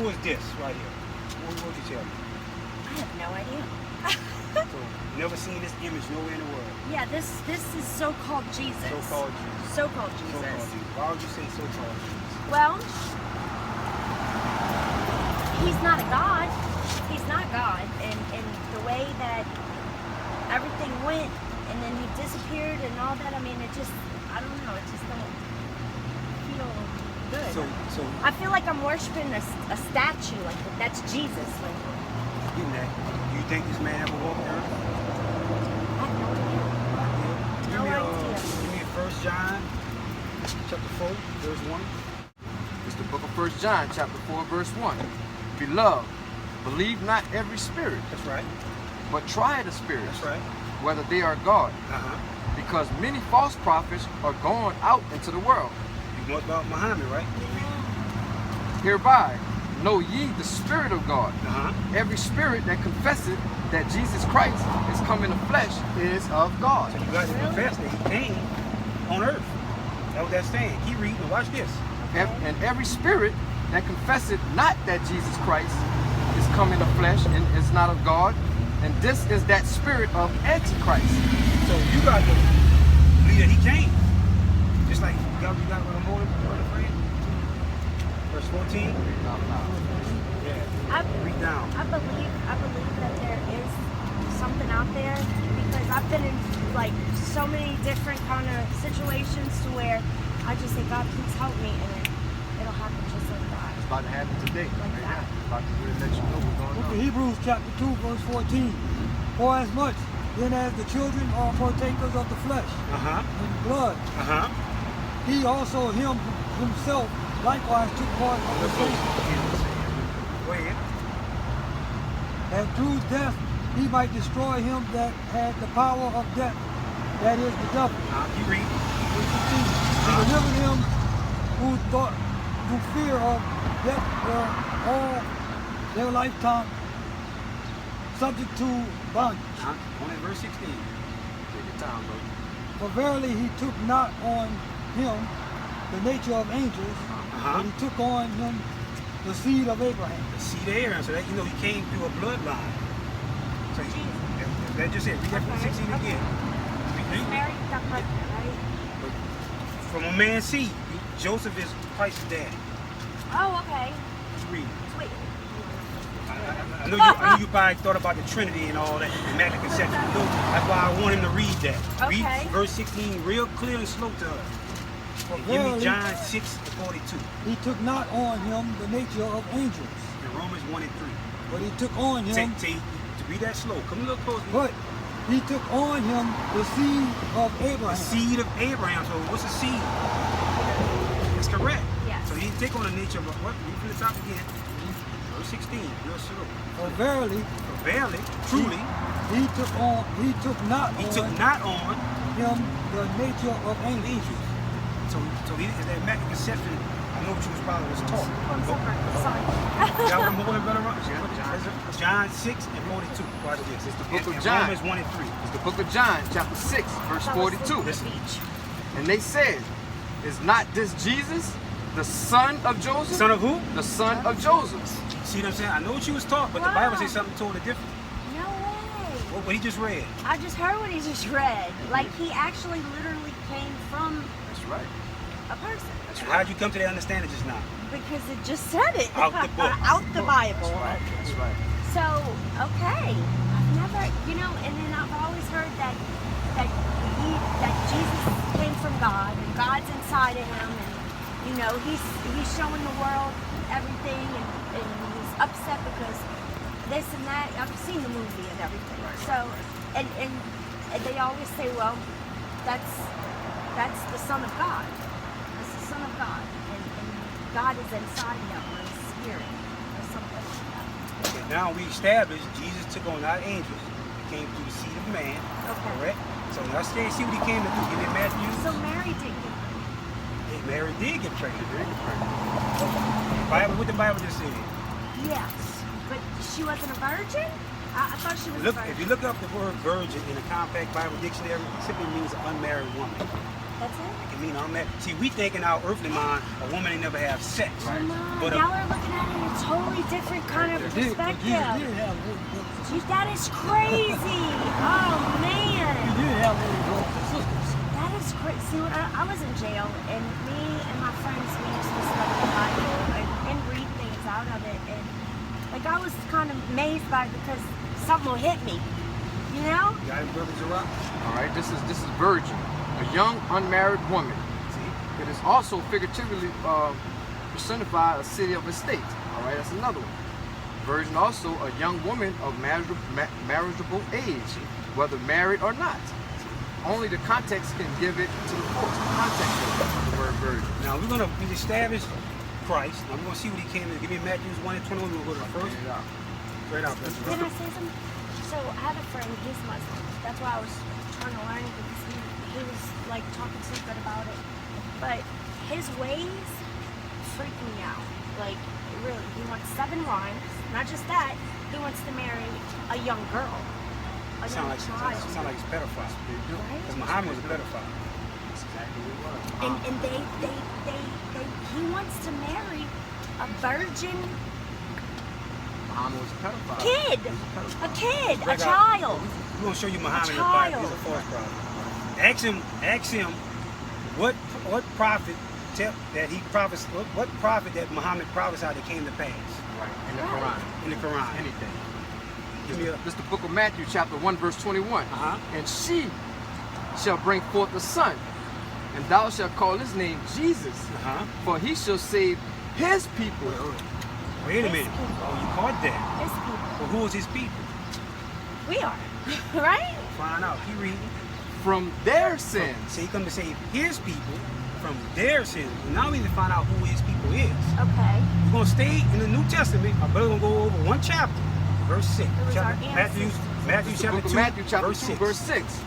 who is this right here? What would you tell me? I have no idea. So, never seen this image nowhere in the world. Yeah, this is so-called Jesus. So-called Jesus. So-called Jesus. So-called Jesus. Why would you say so-called Jesus? Well, he's not a god. He's not God. And the way that everything went, and then he disappeared and all that, I mean, it just, I don't know, it just don't feel good. So I feel like I'm worshiping a statue, like that's Jesus. Like, getting that. Do you think this man ever walked the earth? I have no idea. No idea. Give me 1 John chapter 4, verse 1. It's the book of 1 John, chapter 4, verse 1. Beloved, believe not every spirit, That's right. but try the spirits, That's right. whether they are God. Because many false prophets are gone out into the world. You know about Muhammad, right? Hereby know ye the Spirit of God. Every spirit that confesseth that Jesus Christ is come in the flesh is of God. So you got to confess that he came on earth. That's what that's saying. Keep reading. Watch this. And every spirit that confesseth not that Jesus Christ is come in the flesh and is not of God, and this is that spirit of Antichrist. So you got to believe that he came. Just like you got what I'm holding for the friend. Verse 14. Yeah. Read down. I believe that there is something out there, because I've been in like so many different kind of situations to where I just say, God, please help me, and it'll happen just like that. It's about to happen today. Like that. It's about to really let you know what's going Book of on. Hebrews chapter 2 verse 14. For as much then as the children are partakers of the flesh and blood, he also himself likewise took part of the same, Go ahead. that through death he might destroy him that had the power of death, that is the devil. Keep reading. To deliver them who thought through fear of death were all their lifetime subject to bondage. On in verse 16. Take your time, bro. For verily he took not on him the nature of angels, but he took on him the seed of Abraham. The seed of Abraham. So that you know he came through a bloodline. So that just it. Read that from 16 again. Mary got pregnant, right? From a man's seed. Joseph is Christ's daddy. Oh, okay. Read. Wait. I know you probably thought about the Trinity and all that, the Immaculate Conception. That's why I want him to read that. Okay. Read verse 16 real clear and slow to us. And give me John 6:42. He took not on him the nature of angels, In Romans 1 and 3. but he took on him. To read that slow. Come a little closer. But he took on him the seed of Abraham. The seed of Abraham. So what's a seed? That's correct. Yes. So he didn't take on the nature of what? Read from the top again. Verse 16. Real slow. For verily, Barely, truly, he took not on him the nature of angels. So he is that Immaculate Conception. I know what you was probably was taught. I'm sorry. You got what I'm holding, brother? John 6 and 42. Watch this. It's the book of And John. Romans 1 and 3. It's the book of John, chapter 6, verse 42. Listen. And they said, is not this Jesus, the son of Joseph? Son of who? The son of Joseph. See what I'm saying? I know what you was taught, but the Bible says something totally different. No way. What he just read. I just heard what he just read. Like, he actually literally came from That's right. a person. So how'd you come to that understanding just now? Because it just said it. Out the book. Out the Bible. That's right. So, okay. I've never, and then I've always heard that Jesus came from God, and God's inside of him, and he's showing the world everything, and he's upset because this and that. I've seen the movie and everything. So, and they always say, well, that's the Son of God. That's the Son of God, and God is inside him, or his spirit, or something like that. Okay, now we established Jesus took on our angels. He came through the seed of man. Okay. Correct? So now see what he came to do. Give me Matthew. So Mary did get pregnant. Mary did get pregnant. What the Bible just said. Yes, but she wasn't a virgin? I thought she was a virgin. If you look up the word virgin in a compact Bible dictionary, it simply means an unmarried woman. That's it? It can mean I'm married. See, we think in our earthly mind, a woman ain't never have sex. Come on, But y'all are looking at it in a totally different kind of perspective. That is crazy. Oh, man. You did have little brothers and sisters. That is crazy. See, when I was in jail, and me and my friends, we used to study the Bible and read things out of it. And, like, I was kind of amazed by it because something will hit me. You know? You got it, Brother Gerard? All right, this is virgin, a young unmarried woman. See? It is also figuratively personified a city of estate. All right, that's another one. Virgin also a young woman of marriageable age, whether married or not. Only the context can give it to the fullest. The context of the word virgin. Now, we established Christ. Now, we're going to see what he came in. Give me Matthew 1:21. We'll go to the first. Straight out. Can I say something? So I have a friend, he's Muslim. That's why I was trying to learn because he was like talking so good about it. But his ways freak me out. Like, really, he wants 7 wives. Not just that, he wants to marry a young girl. A young child. Sound like he's pedophile. Right? Because Muhammad was a pedophile. That's exactly what it was. And he wants to marry a virgin Muhammad was a pedophile. kid. He was a A pedophile. kid. A Check out. child. We're going to show you Muhammad in the child. Bible. He's a false prophet. Ask him what prophet what prophet that Muhammad prophesied that came to pass Right. In the Right. Quran. in the Quran. Anything. Give me a, This is the book of Matthew, chapter 1, verse 21. Uh-huh. And she shall bring forth a son, and thou shalt call his name Jesus, for he shall save his people. Wait a minute. His people. Oh, you caught that. His people. Well, who is his people? We are. Right? Find out. He reading. From their sins. So he come to save his people from their sins. Now we need to find out who his people is. Okay. We're going to stay in the New Testament. Our brother going to go over one chapter, verse 6. It was our Matthew This is the chapter book of 2, Matthew, chapter verse 2, 6. verse 6.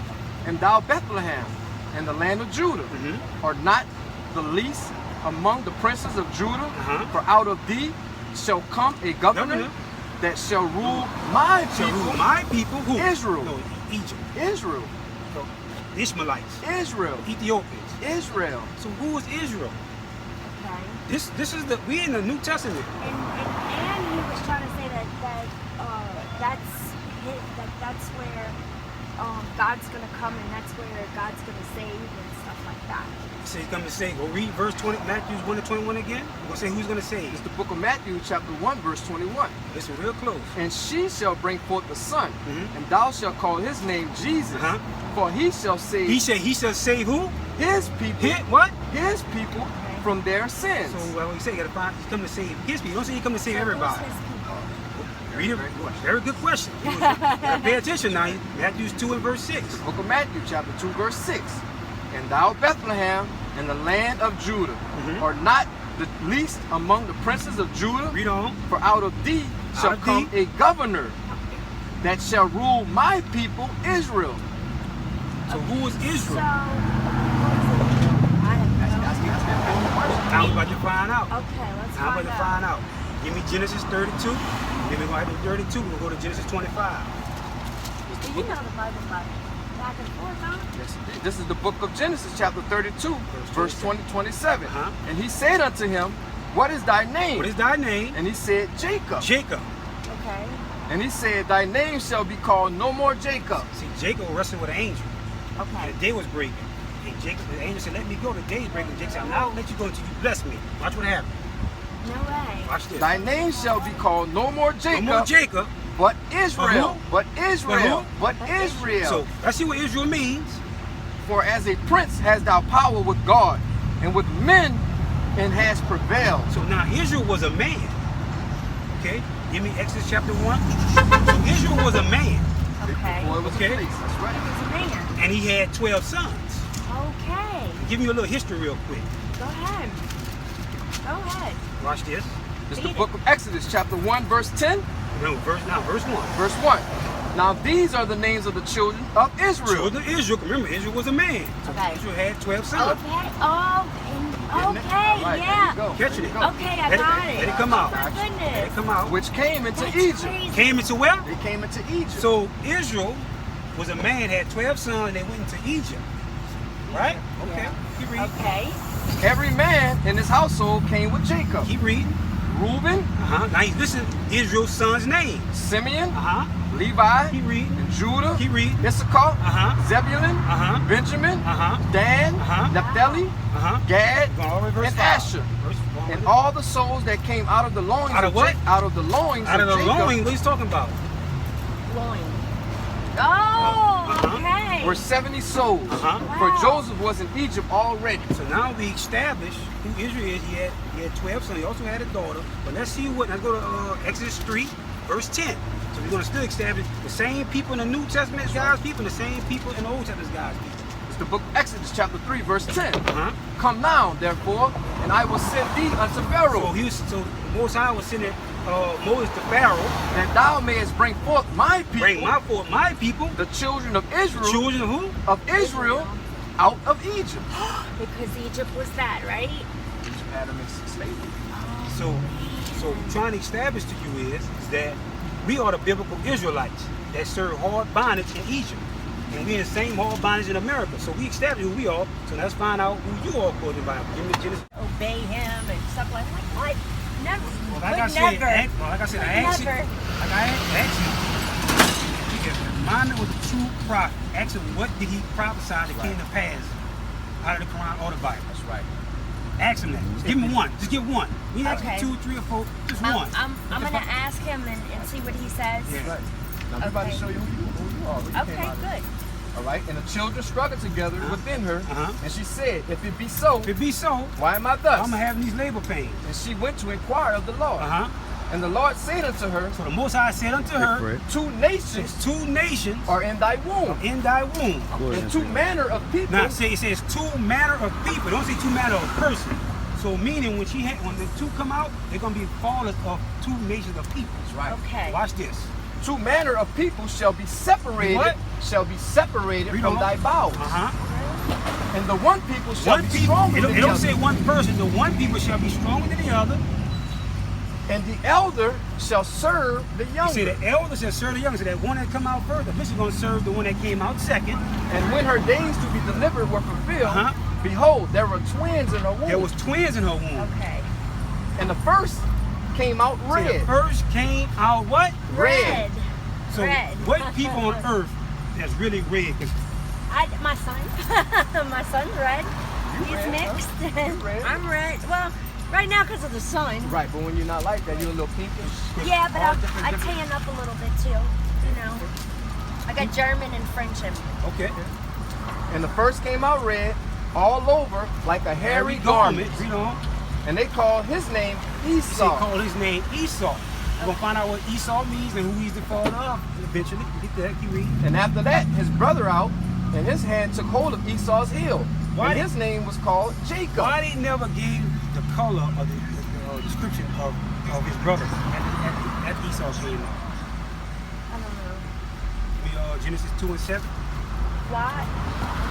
And thou, Bethlehem, in the land of Judah, are not the least among the princes of Judah, for out of thee shall come a governor that shall rule my Shall people, rule my people, who? Israel. No, Egypt. Israel, So, the Ishmaelites, Israel, Ethiopians. Israel. So who is Israel? Okay. This is we in the New Testament. And he was trying to say that's where God's gonna come and that's where God's gonna save and stuff like that. So he's going to say, go read verse 20, Matthew 1-21 again. We're going to say who's going to save. It's the book of Matthew, chapter 1, verse 21. Listen real close. And she shall bring forth a son, and thou shalt call his name Jesus, for he shall save He shall save who? his people, What? his people from their sins. So what we say, you gotta find he's coming to save his people. Don't say he coming to save So everybody. who's his people? Read it. Very good question. You gotta pay attention now. Matthew 2 and verse 6. Book of Matthew, chapter 2, verse 6. And thou, Bethlehem, in the land of Judah, are not the least among the princes of Judah, Read on. for out of thee shall come a governor that shall rule my people Israel. So who is So, Israel? I have Now we're about to find out. Okay, let's Now we're find about to find out. Give me Genesis 32. Then we're going to 32. We'll go to Genesis 25. You know the Bible back and forth, huh? Yes, indeed. This is the book of Genesis, chapter 32, verse 27. And he said unto him, what is thy name? What is thy name? And he said, Jacob. Jacob. Okay. And he said, thy name shall be called no more Jacob. See, Jacob wrestled with an angel. Okay. And the day was breaking. And Jacob, the angel said, let me go. The day is breaking. Jacob said, I'll let you go until you bless me. Watch what happened. No way. Watch this. Thy name shall be called no more Jacob, No more Jacob. but Israel. who? But Israel. But But Israel. So let's see what Israel means. For as a prince has thou power with God and with men, and has prevailed. So now Israel was a man. Okay? Give me Exodus chapter 1. So Israel was a man. Okay. Boy, it was Okay. a place. That's He right. was a man. And he had 12 sons. Okay. Give me a little history real quick. Go ahead. Go ahead. Watch this. It's the book of Exodus, chapter 1, verse 10, No, verse 1. verse 1. Now these are the names of the children of Israel. Children of Israel. Remember, Israel was a man. So Okay. Israel had 12 sons. Okay. Oh, okay. Right, Yeah. there you go. Catching There it. you go. Okay, I Let got it- it. let it come out. Oh, my Let goodness. it come out. Which came into That's Egypt. crazy. Came into where? They came into Egypt. So Israel was a man, had 12 sons, and they went into Egypt. Right? Egypt. Okay. Yeah. Keep reading. Okay. Every man in his household came with Jacob. Keep reading. Reuben, Now he's listening to Israel's son's name. Simeon, Uh-huh. Levi, Keep reading. and Judah, Keep reading. Issachar, Uh-huh. Zebulun, Uh-huh. Benjamin, Uh-huh. Dan, Uh-huh. Naphtali, Uh-huh. Gad, We're going all the way to verse and 5. Asher. And all the souls that came out of the loins Out of what? Out of the loins Out of the Jacob loin, what he's talking about? Loin. Oh, Uh-huh. okay. were 70 souls. Uh-huh. For Wow. Joseph was in Egypt already. So now we established who Israel is. He had 12 sons. He also had a daughter. But let's see what. Let's go to Exodus 3, verse 10. So we're going to still establish the same people in the New Testament as God's people, and the same people in the Old Testament as God's people. It's the book of Exodus chapter 3 verse 10. Uh-huh. Come now, therefore, and I will send thee unto Pharaoh, So Most High was sending Moses to Pharaoh, that thou mayest bring forth my people, bring my people, the children of Israel, children of who? of Israel, out of Egypt. Because Egypt was that, right? Egypt had them in slavery. So trying to establish to you is that we are the biblical Israelites that serve hard bondage in Egypt. And we're in the same hard bondage in America. So we establish who we are. So let's find out who you are according to the Bible. Give me Genesis. Obey him and stuff like that. What? Never. Well, like Would I said, never. like I said, I Would asked you. never. Like I asked you. If Muhammad was a true prophet, ask him what did he prophesy that came to pass out of the Quran or the Bible. That's right. Ask him that. Just give him one. Just give one. We ask Okay. you 2, 3, or 4. Just one. I'm gonna ask him and see what he says. Yeah. Right. Now I'm about to Okay. show you who you are. Where you came Okay, out of. good. All right. And the children struggled together within her. Uh-huh. And she said, if it be so, If it be so, why am I thus? I'm having these labor pains. And she went to inquire of the Lord. Uh-huh. And the Lord said unto her, So the Most High said unto her, two nations "There's 2 nations are in thy womb, in thy womb." and 2 manner of people. Now it says 2 manner of people. Don't say 2 manner of person. So meaning when the 2 come out, they're gonna be fathers of 2 nations of people. That's right. Okay. Watch this. 2 manner of people shall be separated. What? Shall be separated Read from on. thy bowels. Uh-huh. And the one people shall One be people. stronger It than the don't other. say one person. The one people shall be stronger than the other. And the elder shall serve the You younger. see, the elder shall serve the younger. So that one that come out first, eventually gonna serve the one that came out second. And when her days to be delivered were fulfilled, Uh-huh. behold, there were twins in her womb. There was twins in her womb. Okay. And the first came out See, the red. first came out what? Red. So Red. what people on earth that's really red? 'Cause My son. My son's red. He's red, mixed. huh? You red? I'm red. Well, right now because of the sun. Right, but when you're not like that, you're a little pinkish. Yeah, but All different- I tan up a little bit too. You know. I got German and French in me. okay. And the first came out red, all over, like a hairy garment. Read on. And they called his name They Esau. called his name Esau. We're gonna find out what Esau means and who he's the father of eventually. Get that, keep reading. And after that, his brother out, and his hand took hold of Esau's heel. Why And did- his name was called Jacob. Why they never gave the color of the description of his brother at Esau came out? I don't know. Genesis 2 and 7. Why?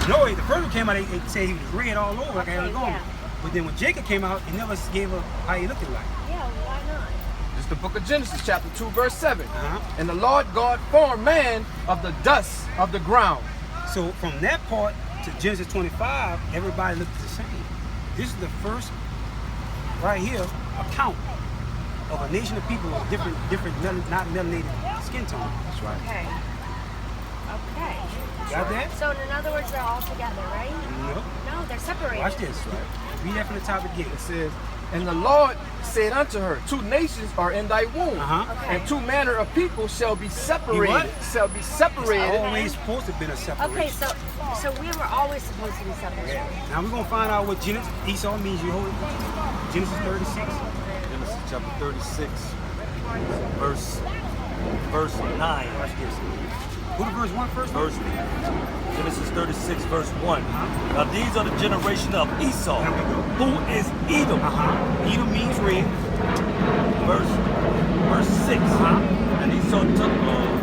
No, the first one came out, they said he was red all over like I Okay, had gone. yeah. But then when Jacob came out, it never gave her how he looked like. Yeah, why not? It's the book of Genesis, chapter 2, verse 7. Uh-huh. And the Lord God formed man of the dust of the ground. So from that part to Genesis 25, everybody looked the same. This is the first, right here, account of a nation of people with different not melanated skin tone. That's right. Okay. Okay. Got that? So in other words, they're all together, right? No. No, they're separated. Watch this. Read that from the top again. It says, and the Lord said unto her, 2 nations are in thy womb, Uh-huh. Okay. and 2 manner of people shall be separated. what? Shall be separated. Always supposed to have been a separation. Okay, so we were always supposed to be separated. Yeah. Now we're gonna find out what Genesis Esau means. You hold it. Genesis 36. Genesis chapter 36, verse 9. Watch this. Go to verse 1 first. Genesis 36, verse 1. Now these are the generation of Esau, There we go. who is Edom. Edom means red. Verse 6. And Esau took,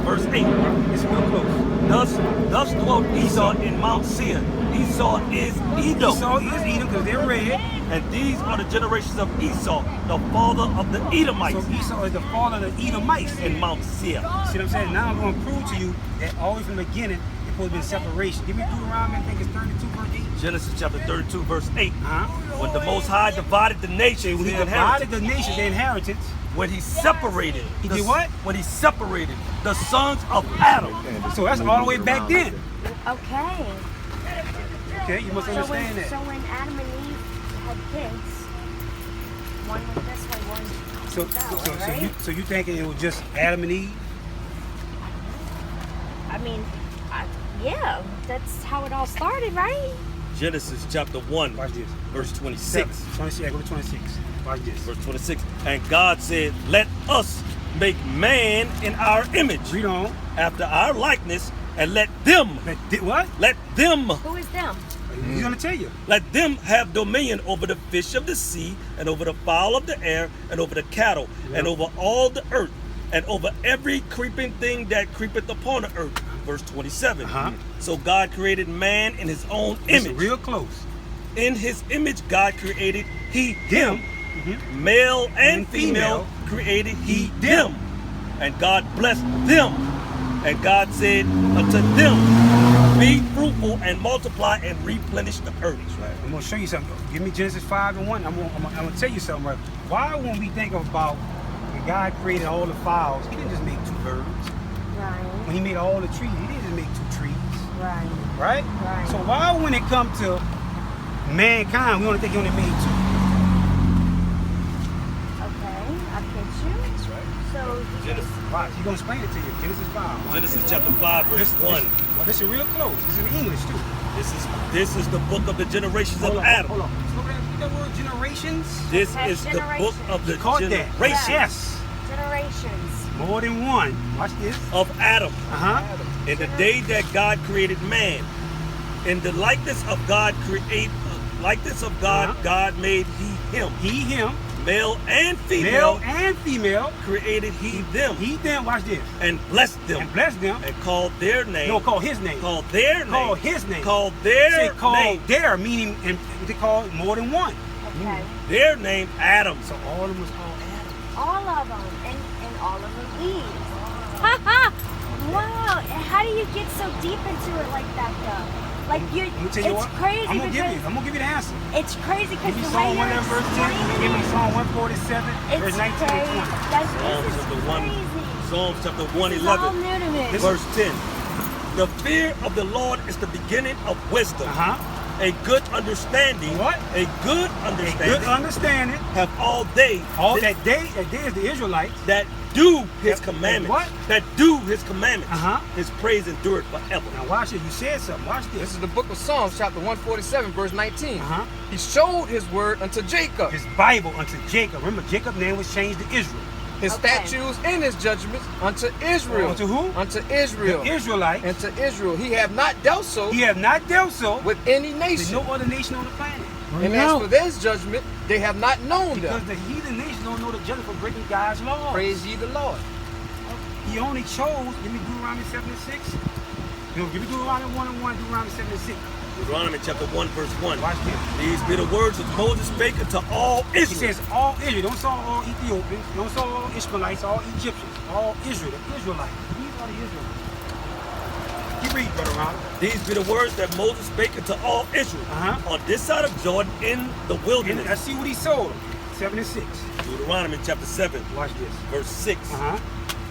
verse 8. It's real close. Thus dwelt Esau in Mount Seir. Esau is Edom. Esau is Edom because they're red. And these are the generations of Esau, the father of the Edomites So Esau is the father of the Edomites. in Mount Seir. See what I'm saying? Now I'm going to prove to you that always from the beginning, the supposed to be separation. Give me Deuteronomy, I think it's 32 verse 8. Genesis chapter 32, verse 8. Uh-huh. When the Most High divided the nations, When he the divided inheritance. the nation, the inheritance. When he separated. He did what? When he separated the sons of Adam. So that's all the way back then. Okay. Okay, you must understand that. So when Adam and Eve had kids, one went this way, one went that way, right? So you thinking it was just Adam and Eve? I mean, yeah, that's how it all started, right? Genesis chapter 1, Watch this. verse 26. 26, go to 26. Watch this. Verse 26. And God said, let us make man in our image, Read on. after our likeness, and let them, What? let them, Who is them? He's gonna tell you. let them have dominion over the fish of the sea, and over the fowl of the air, and over the cattle, and over all the earth, and over every creeping thing that creepeth upon the earth. Verse 27. Uh-huh. So God created man in his own It's image. real close. In his image God created he him. Mhm. Male and And female female created he them. them. And God blessed them. And God said unto them, be fruitful and multiply and replenish the earth. I'm gonna show you something. Give me Genesis 5 and 1. I'm gonna tell you something. Right? Why when we think about when God created all the fowls, he didn't just make 2 birds. Right, When he made all the trees, he didn't just make 2 trees. right. Right? Right. So why when it comes to mankind, we only think he only made 2? Okay, I get you. That's right. So, Genesis, Watch, he's gonna explain it to you. Genesis 5. Watch. Chapter 5, verse 1. Well, this is real close. This is in English too. This is the book of the generations of Adam. Hold on. Look at that word generations. This Okay, is the book of the Caught that. generations Yes. generations. More than one. Watch this. of Adam. Uh-huh. In the day that God created man, in the likeness of God Uh-huh. God made he him. He, him. Male and Male female and female. created he them. He, them. Watch this. And blessed them. And bless them. And called their name. No, call his name. Called their name. Call his name. Called their Say call name. their, meaning, and they call more than one. Okay. Their name Adam. So all of them was called Adam. All of them, and all of them Eve. Ha ha! Wow, how do you get so deep into it like that, though? Like Let me tell you it's what. crazy I'm gonna give because you. I'm gonna give you the answer. it's crazy because Give me the way Psalm 1 you're verse 10. explaining Give me it, Psalm 147, it's verse 19 crazy. and 20. This Psalms is chapter 1. crazy. Psalms chapter This is all 111. new to me. Verse 10. The fear of the Lord is the beginning of wisdom. Uh-huh. A good understanding. What? A good A understanding. good understanding. Have all they All that day is the Israelites. that do his That- commandments. what? That do his commandments. Uh-huh. His praise endureth forever. Now watch it. You said something. Watch This this. is the book of Psalms, chapter 147, verse 19. Uh-huh. He showed his word unto Jacob, His Bible unto Jacob. Remember, Jacob's name was changed to Israel. his Okay. statutes and his judgments unto Israel. Unto who? Unto Israel. The Israelites. And to Israel. He have not dealt so He have not dealt so with any with nation. no other nation on the planet. And as for their judgment, they have not known Because them. the heathen nation don't know the judgment for breaking God's laws. Praise ye the Lord. He only chose, give me Deuteronomy 7 and 6. No, give me Deuteronomy 1 and 1, Deuteronomy 7 and 6. Deuteronomy chapter 1, verse 1. Watch this. These be the words which Moses spake unto all He Israel. says all Israel. Don't say all Ethiopians. Don't say all Ishmaelites, all Egyptians. All Israel, the Israelites. These are the Israelites. Keep reading, Brother Ronald. These be the words that Moses spake unto all Israel Uh-huh. on this side of Jordan in the And wilderness. I see what he sold them. 7 and 6. Deuteronomy chapter 7, Watch this. verse 6. Uh-huh.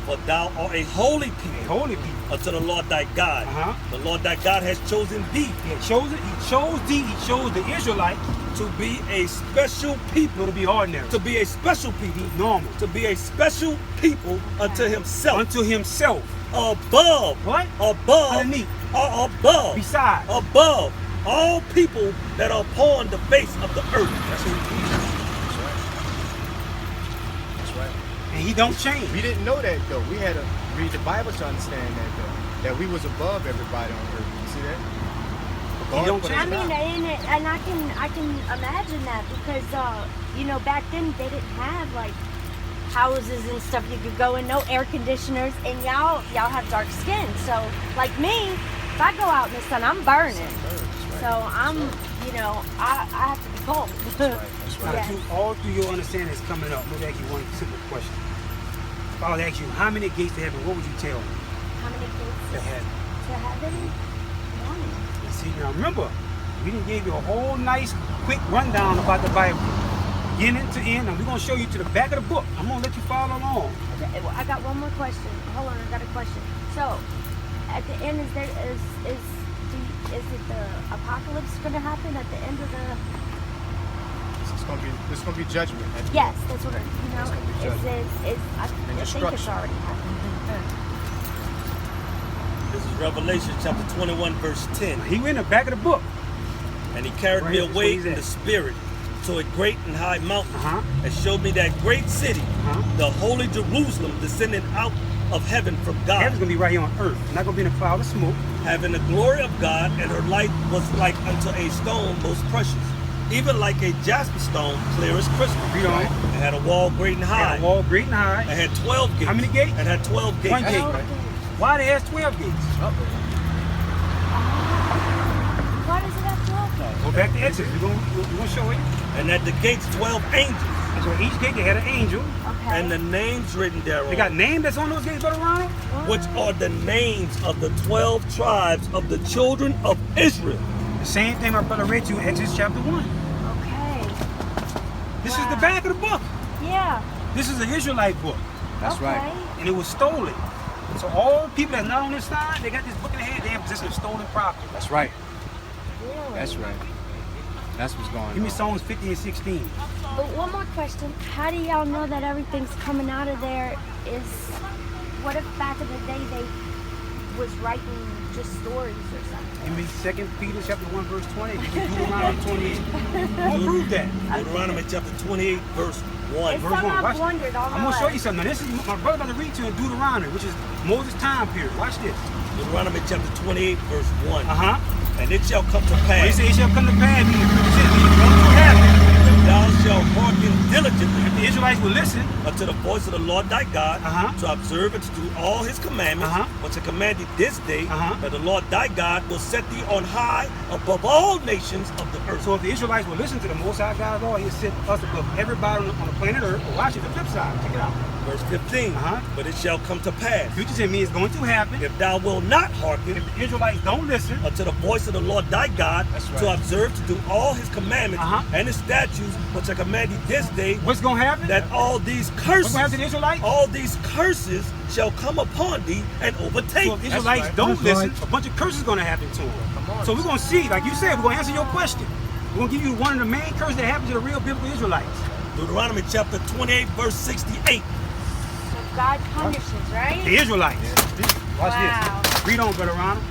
For thou art a holy A people holy people. unto the Lord thy God. Uh-huh. The Lord thy God has chosen thee He had chosen, he chose thee, he chose the Israelites to be a special people, to be ordinary, to be a special people, normal, to be a special people unto himself, unto himself. above, What? above, Underneath. above, Besides. above all people that are upon the face of the earth. That's what he That's right. And he don't change. We didn't know that though. We had to read the Bible to understand that though. That we was above everybody on earth. You see that? He don't put change. I us mean, down. and I can imagine that because you know, back then they didn't have like houses and stuff you could go in, no air conditioners, and y'all have dark skin. So like me, if I go out in the sun, I'm burning. So I'm, you know, I have to be cold. Now, Yes. all through your understanding is coming up. Let me ask you one simple question. If I was to ask you, how many gates to heaven, what would you tell me How many to gates heaven? to heaven? See, now remember, we didn't give you a whole nice, quick rundown about the Bible, beginning to end, and we're going to show you to the back of the book. I'm going to let you follow along. Okay, well, I got one more question. Hold on, I got a question. So, at the end, is it the apocalypse going to happen at the end of the? There's gonna be judgment. Yes, that's what I think it's destruction. already happened. This is Revelation chapter 21, verse 10. He went in the back of the book. And he carried Right me here, that's away where he's in at. the spirit to a great and high mountain, Uh-huh. and showed me that great city, the holy Jerusalem, descending out of heaven from God, Heaven's going to be right here on earth. It's not going to be in a cloud of smoke. having the glory of God, and her light was like unto a stone most precious, even like a jasper stone, clear as crystal. Read on. It had a wall great and high. Had a wall great and high. It had 12 gates. How many gates? It had 12 gates. One gate. Okay. Why they has 12 gates? Why does it have 12 gates? Go back to Exodus. We're going to show it. And at the gates 12 angels, So each gate they had an angel. Okay. and the names written thereon. They got names that's on those gates, Brother Ronald? which are the names of the 12 tribes of the children of Israel. The same thing my brother read to you in Exodus chapter 1. Okay. This is the back of the book. Yeah. This is an Israelite book. That's okay. right. And it was stolen. So all people that's not on this side, they got this book in their hand, they have possession of stolen property. That's right. Really? That's right. That's what's going Give me on. Psalms 50 and 16. But one more question. How do y'all know that everything's coming out of there is, what if back in the day they was writing just stories or something? Give me 2 Peter chapter 1 verse 20. Give me Deuteronomy 28. We'll prove that. Deuteronomy chapter 28, verse 1. It's Verse something 1. I've Watch. wondered all my I'm going to show life. you something. Now, this is my brother about to read to you in Deuteronomy, which is Moses' time period. Watch this. Deuteronomy chapter 28, verse 1. Uh-huh. And it shall come to When he pass said it shall come to pass, meaning it will happen. that thou shalt hearken diligently If the Israelites will listen, unto the voice of the Lord thy God, Uh-huh. to observe and to do all his commandments, Uh-huh. which I command thee this day, Uh-huh. that the Lord thy God will set thee on high above all nations of the earth. so if the Israelites will listen to the Most High God's law, he'll set us above everybody on the planet Earth. But watch it, the flip side. Check it out. Verse 15. Uh-huh. But it shall come to pass, Future in me is going to happen. if thou wilt not hearken If the Israelites don't listen, unto the voice of the Lord thy God, That's right. to observe to do all his commandments Uh-huh. and his statutes, which I command thee this day, what's going to happen? that all these What's curses, going to happen to the Israelites? all these curses shall come upon thee and overtake So if thee. the Israelites right. don't That's listen, right. a bunch of curses is going to happen to them. Come on. So we're going to see, like you said, we're going to answer your question. We're going to give you one of the main curses that happen to the real biblical Israelites. Deuteronomy chapter 28, verse 68. So God punishes, right? The Israelites. Watch Wow. this. Read on, Brother Ronald.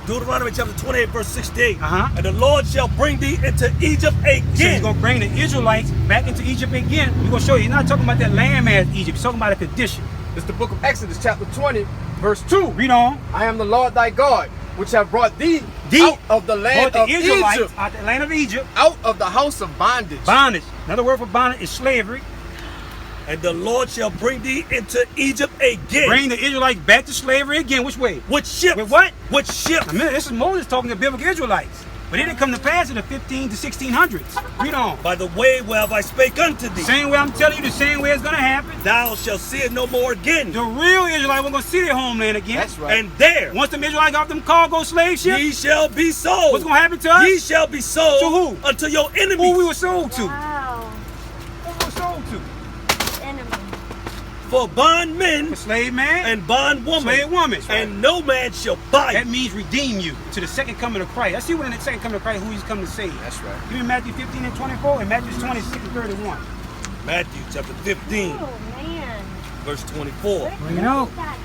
Deuteronomy chapter 28, verse 68. Uh-huh. And the Lord shall bring thee into Egypt So he's again. going to bring the Israelites back into Egypt again. We're going to show you. He's not talking about that land as Egypt. He's talking about a condition. It's the book of Exodus, chapter 20, verse 2. Read on. I am the Lord thy God, which have brought thee Thee out of the land Brought of the Israelites Egypt, out the land of Egypt. out of the house of bondage. Bondage. Another word for bondage is slavery. And the Lord shall bring thee into Egypt again. Bring the Israelites back to slavery again. Which way? With ships. With what? With ships. Now, remember, this is Moses talking to biblical Israelites. But it didn't come to pass in the 15 to 1600s. Read on. By the way whereof I spake unto thee. Same way I'm telling you, the same way it's going to happen. Thou shalt see it no more again. The real Israelites were going to see their homeland again. That's right. And there Once the Israelites got off them cargo slave ships, ye shall be sold. what's going to happen to us? Ye shall be sold To who? unto your enemies. Who we were sold to? Wow. Who we were sold to? Enemy. For bondmen A slave man and bondwoman. slave woman. And no man shall buy That you. means redeem you to the second coming of Christ. Let's see what in the second coming of Christ, who he's come to save. That's right. Give me Matthew 15 and 24 and Matthew 26 and 31. Matthew chapter 15, Oh man. verse 24. Where you know. is that?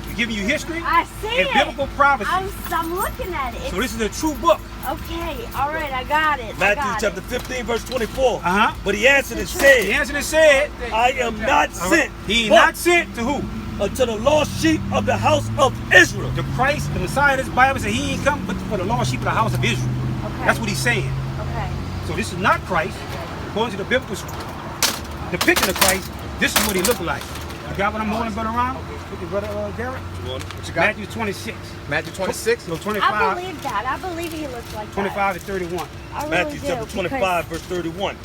We're giving you history I see and it. biblical prophecy. I'm looking at it. So this is a true book. Okay, all right, I got it. I Matthew got chapter it. 15, verse 24. Uh-huh. But he answered and The said, answer is said, I am not sent, he ain't but not sent to who? unto the lost sheep of the house of Israel. The Christ, the Messiah of this Bible said he ain't come but for the lost sheep of the house of Israel. Okay. That's what he's saying. Okay. So this is not Christ. According to the biblical depiction of Christ, this is what he looked like. You got what I'm holding, Brother Ron? With your brother Derek? What you got? Matthew 26. Matthew 26. No, I 25, believe that. I believe he looks like 25 to 31. that. I really Matthew do, chapter 25, because verse 31.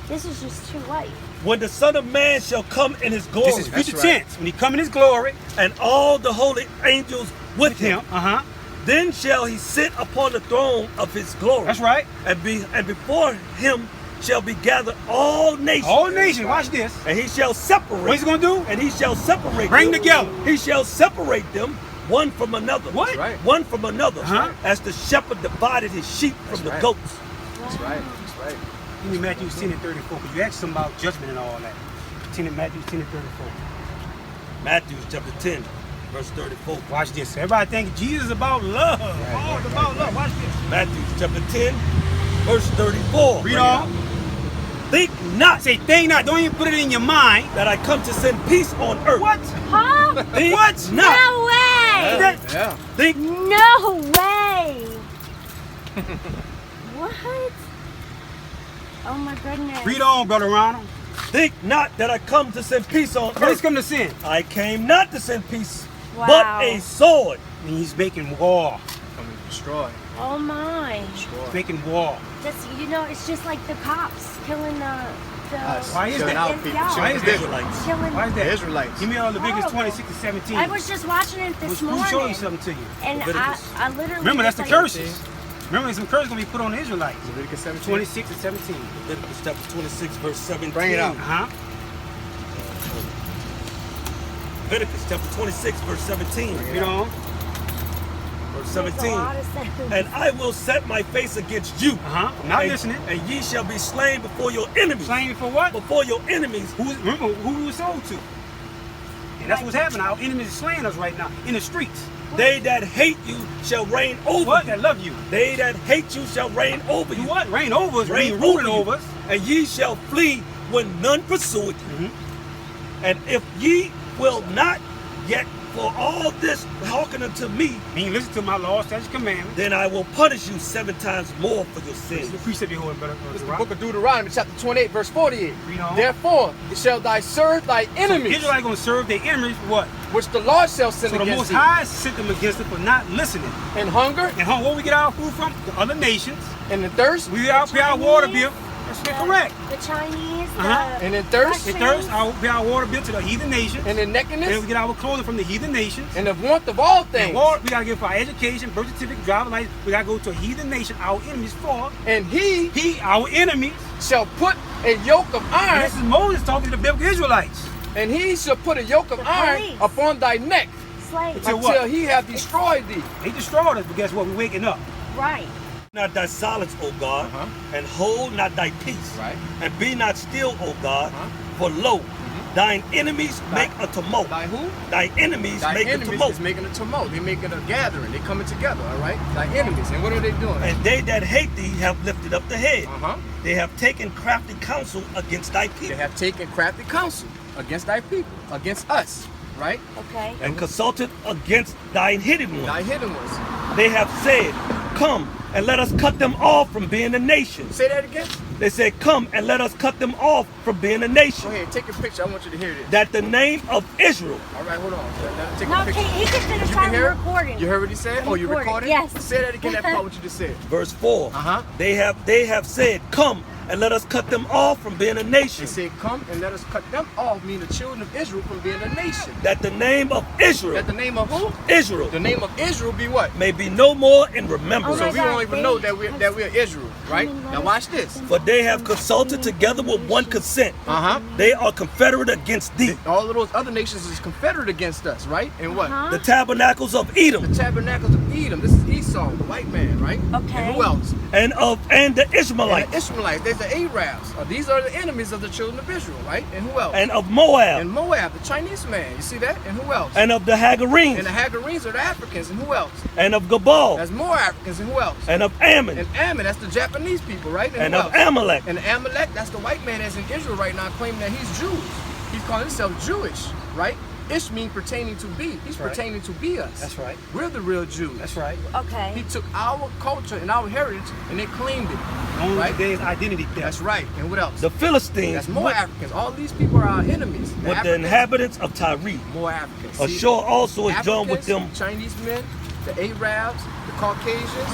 This is just too light. When the Son of Man shall come in his glory, This is future right. tense. When he come in his glory and all the holy angels with him, Uh-huh. Then shall he sit upon the throne of his glory. That's right. And before him shall be gathered all nations. All nations. Watch this. And he shall separate. What he's going to do? And he shall separate Bring them. together. He shall separate them one from another. What? That's right. One from another. Uh-huh. As the shepherd divided his sheep from the right. goats. That's right. That's right. Give me Matthew 10 and 34, because you asked some about judgment and all that. Matthew 10 and 34. Matthew chapter 10, verse 34. Watch this. Everybody think Jesus is about love. All about love. Watch this. Matthew chapter 10, verse 34. Read on. Think not Say, think not. Don't even put it in your mind. that I come to send peace on earth. What? Huh? Think What? not. No way! Yeah. Think No way! What? Oh my goodness. Read on, Brother Ronald. Think not that I come to send peace on What is earth. come to sin? I came not to send peace, Wow. but a sword. I mean, he's making war. Coming to destroy. Oh my. He's making war. That's, you know, it's just like the cops killing the Us. Why is Killing that? our people. Yeah. Why is Killing that? Israelites. killing. Why is the that? Israelites. Give me all the biggest Horrible. 26 to 17. I was just watching it this We'll show you morning, something to you. and Leviticus. I literally Remember, that's the just like- curses. Remember, there's some curses going to be put on the Israelites. Leviticus 17. 26 to 17. Leviticus chapter 26, verse 17. Bring it out. Uh-huh. Leviticus chapter 26, verse 17. Read on. Verse Makes a 17. lot of sense. And I will set my face against you. Uh-huh. I'm not and, listening. And ye shall be slain before your enemies. Slain for what? Before your enemies. Remember who we were sold to. And that's what's happening. Our enemies are slaying us right now in the streets. They that hate you shall reign over What? you. That love you. They that hate you shall reign over You you. what? Reign over us. Reign Reign ruling you. over us. And ye shall flee when none pursue it. And if ye will not yet for all this hearken unto me, Mean, listen to my laws, statutes, commandments. then I will punish you 7 times more for your This is sins. the precept you're holding, brother. This is the book of Deuteronomy, chapter 28, verse 48. Read on. Therefore, shall thy serve thy The enemies, Israelites going to serve their enemies for what? which the Lord shall send So the against Most thee, High sent them against us for not listening. in hunger, And where we get our food from? The other nations. and in thirst, We pay our water bill. That's correct. The Chinese, Uh-huh. and in thirst, In thirst, pay our water bill to the heathen nations. and in And nakedness, we get our clothing from the heathen nations. and of want of all And things. we gotta give for our education, birth certificate, driver's license. We gotta go to a heathen nation, our enemies for. And he Our enemies. shall put a yoke of And iron, this is Moses talking to the biblical Israelites. and he shall put a yoke of The iron police. upon thy neck, slaves. Until until what? he have destroyed thee. They destroyed us, but guess what? We're waking up. Right. Not thy silence, O God, Uh-huh. and hold not thy peace. Right. And be not still, O God, Uh-huh. for lo, thine enemies make a tumult. Thy who? Thy enemies Thy make a enemies tumult. is making a tumult. They're making a gathering. They're coming together, all right? Thy enemies. And what are they doing? And they that hate thee have lifted up the head. Uh-huh. They have taken crafty counsel against thy They people, have taken crafty counsel against thy people, against us, right? Okay. and consulted against thine hidden Thy ones. hidden ones. They have said, come and let us cut them off from being a nation. Say that again. They said, come and let us cut them off from being a Go nation. ahead, take a picture. I want you to hear this. That the name of Israel All right, hold on. Take No, a picture. he can finish. You I'm can hear it? recording. You heard what he said? I'm Oh, you recording, recorded? yes. Say that again, that part what you just said. verse 4. Uh-huh. They have said, come and let us cut them off from being a nation. They said, come and let us cut them off, meaning the children of Israel, from being a nation. That the name of Israel, That the name of who? Israel, The name of Israel be what? may be no more in remembrance. So my we God, don't even know that we're Israel, right? Come and let Now us watch cut this. them For they off have from consulted being a together with one nation. consent. Uh-huh. They are confederate against thee. All of those other nations is confederate against us, right? And what? Uh-huh. The tabernacles of Edom The tabernacles of Edom. This is Esau, the white man, right? Okay. And who else? and the And Ishmaelites the Ishmaelites. There's the Arabs. These are the enemies of the children of Israel, right? And who else? and of Moab And Moab, the Chinese man. You see that? And who else? and of the And Hagarenes the Hagarenes are the Africans. And who else? and of Gabal That's more Africans. And who else? and of Ammon And Ammon, that's the Japanese people, right? and who of else? Amalek And Amalek, that's the white man that's in Israel right now claiming that he's Jews. He's calling himself Jewish, right? Ish means pertaining to be. He's right. pertaining to be us. That's right. We're the real Jews. That's right. He Okay. took our culture and our heritage and they claimed it. Only Right? today is identity theft. That's right. And what else? the Philistines That's more with, Africans. All these people are our enemies. with the Africans, inhabitants of Tyre. more Africans. Ashur also is joined with them. Africans, Chinese men, the Arabs, the Caucasians,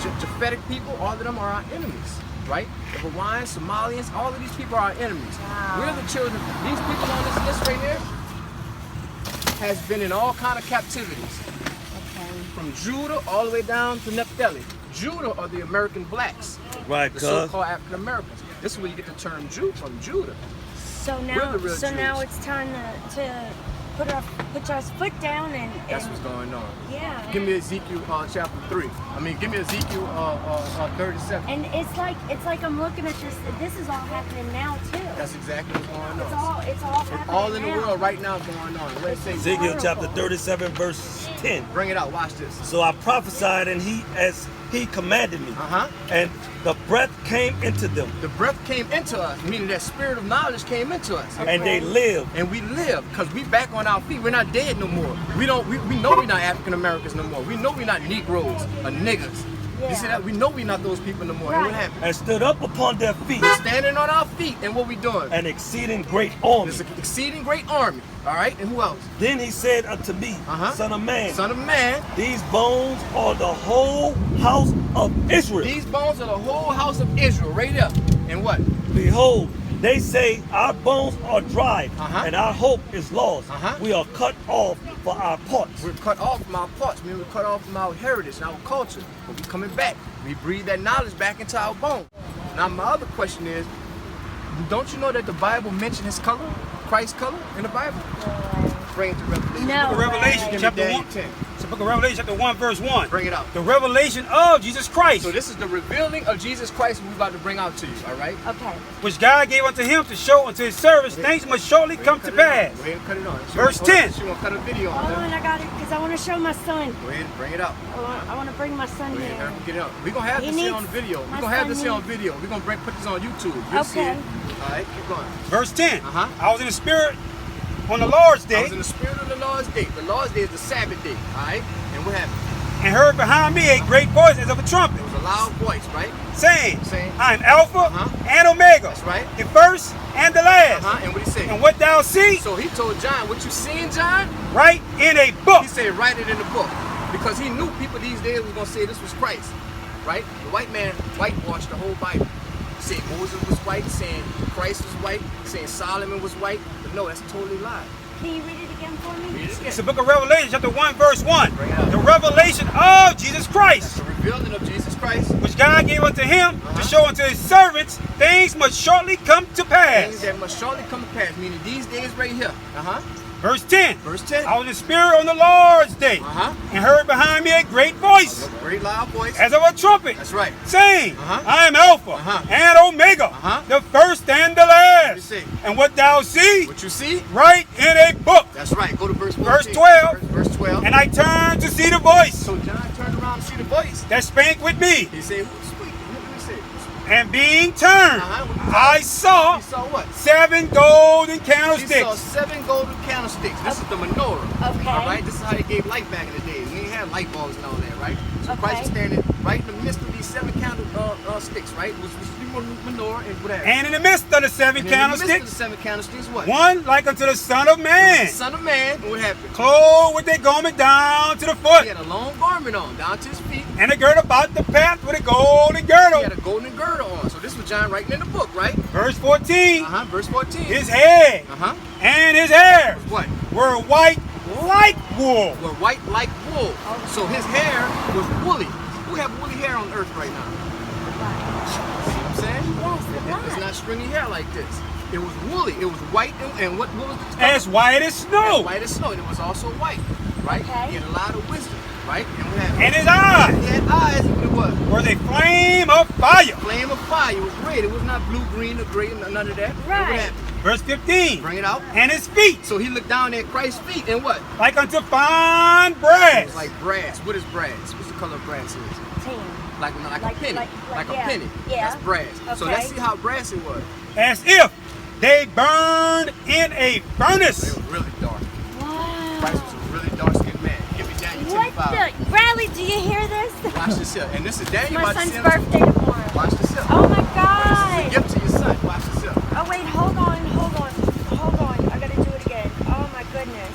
the Japhetic people, all of them are our enemies, right? The Hawaiians, Somalians, all of these people are our enemies. Wow. We're the children. These people on this list right here has been in all kind of captivities. from Judah all the way down to Naphtali. Judah are the American blacks, Right, the cuz. so-called African Americans. This is where you get the term Jew from, Judah. So We're now, the real now Jews. it's time to put our foot down and That's what's going on. yeah. Give me Ezekiel chapter 3. I mean, give me Ezekiel 37. And it's like I'm looking at this. This is all happening now too. That's exactly what's going on. It's all happening It's all in the now. world right now going on. What does it say? Ezekiel chapter Horrible. 37, verse 10. Bring it out. Watch this. So I prophesied, and as he commanded me, and the breath came into them, The breath came into us, meaning that spirit of knowledge came into us. and they lived. And we live because we back on our feet. We're not dead no more. We know we're not African Americans no more. We know we're not Negroes or niggas. You see that? We know we're not those people no more. And what Right. happened? And stood up upon their feet, We're standing on our feet, and what we doing? an exceeding great army. There's an exceeding great army. All right, and who else? Then he said unto me, Son of man, Son of man. these bones are the whole house of Israel. These bones are the whole house of Israel, right up. And what? Behold, they say our bones are dry, and our hope is lost. We are cut off for our parts. We're cut off from our parts. I mean, we're cut off from our heritage and our culture. But we're coming back. We breathe that knowledge back into our bones. Now, my other question is, don't you know that the Bible mentioned his color, Christ's color, in the Bible? Bring it to Revelation. No. Book of Revelation, Give me chapter Daniel 1. 10. It's the book of Revelation, chapter 1, verse 1. Bring it out. The revelation of Jesus Christ, So this is the revealing of Jesus Christ we're about to bring out to you, all right? Okay. which God gave unto him to show unto his servants things must shortly come to pass. Go ahead and cut it on. Verse 10. She's going to cut a video on Hold on, that. I got it because I want to show my son. Go ahead and bring it out. I want to bring my son Go ahead here. and get it up. We're going to have He this here needs- on video. We're my going to have son this here on needs- video. We're going to put this on YouTube. You'll see Okay. it. All right, keep going. Verse 10. Uh-huh. I was in the spirit on the Lord's I day, was in the spirit of the Lord's day. The Lord's day is the Sabbath day, all right? And what happened? and heard behind me a great voice as of a trumpet, It was a loud voice, right? saying, Saying, I am Alpha Uh-huh. and Omega, That's right. the first and the last. And what he said? And what thou see, So he told John, what you seeing, John? write in a book. He said, write it in the book. Because he knew people these days was going to say this was Christ, right? The white man whitewashed the whole Bible. Saying Moses was white, saying Christ was white, saying Solomon was white. But no, that's a totally lie. Can you read it again for me? Read it again. It's the book of Revelation, chapter 1, verse 1. Bring it out. The revelation of Jesus Christ, The revealing of Jesus Christ. which God gave unto him to show unto his servants things must shortly come to Things pass. that must shortly come to pass, meaning these days right here. Verse 10. Verse 10. I was in the spirit on the Lord's day, and heard behind me a great voice, A great loud voice. as of a trumpet, That's right. saying, Uh-huh. I am Alpha Uh-huh. and Omega, Uh-huh. the first and the What last. you say? And what thou see, What you see? write in a book. That's right. Go to verse 14. Verse 12. Verse 12. And I turned to see the voice So John turned around to see the voice. that spake with me. He said, who's speaking? What did he say? And being turned, I saw He saw what? 7 golden He saw candlesticks. 7 golden candlesticks. This is the menorah. Okay. All right. This is how they gave light back in the days. We didn't have light bulbs and all that, right? So Okay. Christ is standing right in the midst of these 7 candlesticks, right? Which was the menorah and whatever. And in the midst of the 7 And in the midst of candlesticks, the 7 candlesticks, what? one like unto the Son of Man, The Son of Man. And what happened? clothed with a garment down to the He foot, had a long garment on, down to his feet. and a girt about the path with a golden He girdle. had a golden girdle on. So this was John writing in the book, right? Verse 14, Verse 14. his head and his hair What? were white like wool. Were white like wool. So his hair was woolly. Who have woolly hair on earth right now? See what I'm saying? Yes, It's the not stringy hair like this. It was woolly. It was white and what was the color? As white as snow. White as snow. And it was also white, right? Okay. He had a lot of wisdom, right? And what happened? And his eyes He had eyes, and what it was? was a flame of fire. Flame of fire. It was red. It was not blue, green, or gray, none of that. And what Right. happened? Verse 15, Bring it out. and his feet So he looked down at Christ's feet and what? like unto fine brass. It's like brass. What is brass? What's the color of brass is? Team. Like a penny. Like a yeah. penny. Yeah. That's brass. So Okay. let's see how brass it was. As if they burned in a It furnace. was really dark. Wow. Christ was a really dark skinned man. Give me Daniel What 10:5. the? Bradley, do you hear this? Watch this here. And this is Daniel My about to son's see him. birthday tomorrow. Watch this here. Oh my This is a God. gift to your son. Watch this here. Oh wait, hold on. I gotta do it again. Oh my goodness.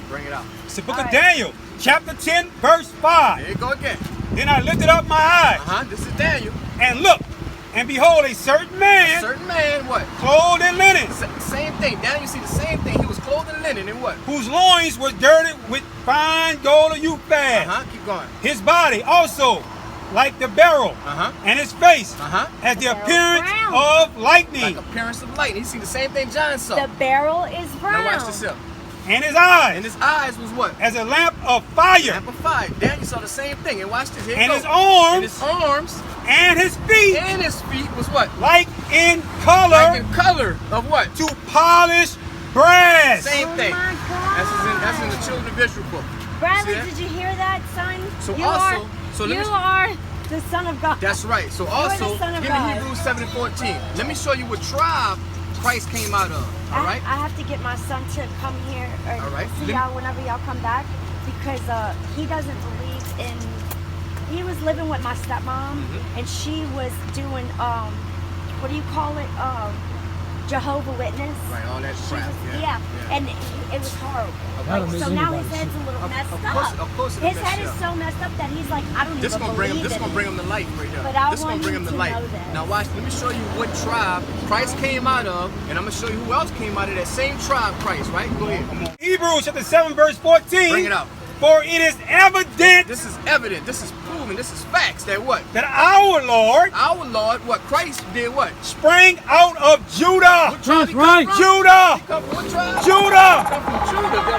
Bring it out. It's the book All of right. Daniel, chapter 10, verse 5. There you go again. Then I lifted up my eyes This is Daniel. and looked, and behold, a certain A man certain man, what? clothed in linen, Same thing. Daniel, you see the same thing. He was clothed clothed in linen and what? Whose loins were girded with fine gold of Uphaz. Keep going. His body also like the beryl, and his face has the appearance of lightning. Like appearance of lightning. You see the same thing John saw. The barrel is brown. Now watch this up. And his eyes. And his eyes was what? As a lamp of fire. Lamp of fire. Daniel saw the same thing. And watch this. Here and it his goes. arms. And his arms. And his feet. And his feet was what? Like in color. Like in color of what? To polish brass. Same thing. My God. That's in the Children of Israel book. Bradley, did you hear that, son? So you also, are the Son of God. That's right. So also, give me Hebrews 7:14. Let me show you what tribe Christ came out of. All right. I have to get my son to come here or all right. see y'all whenever y'all come back because he doesn't believe in. He was living with my stepmom and she was doing what do you call it? Jehovah Witness. Right, all that crap. Yeah. And it was horrible. Like, so now his head's a little messed up. Of course his head is so messed up that he's like, I don't even believe it. This is gonna bring him to life right here. But I this is gonna bring him to life. Now watch, let me show you what tribe Christ came out of, and I'm gonna show you who else came out of that same tribe Christ, right? Go ahead. Hebrews chapter 7 verse 14. Bring it out. For it is evident. This is evident. This is proven. This is facts. That what? That our Lord. What? Christ did what? Sprang out of Judah. What tribe That's right. Judah. He come from what tribe? Judah. He come from Judah.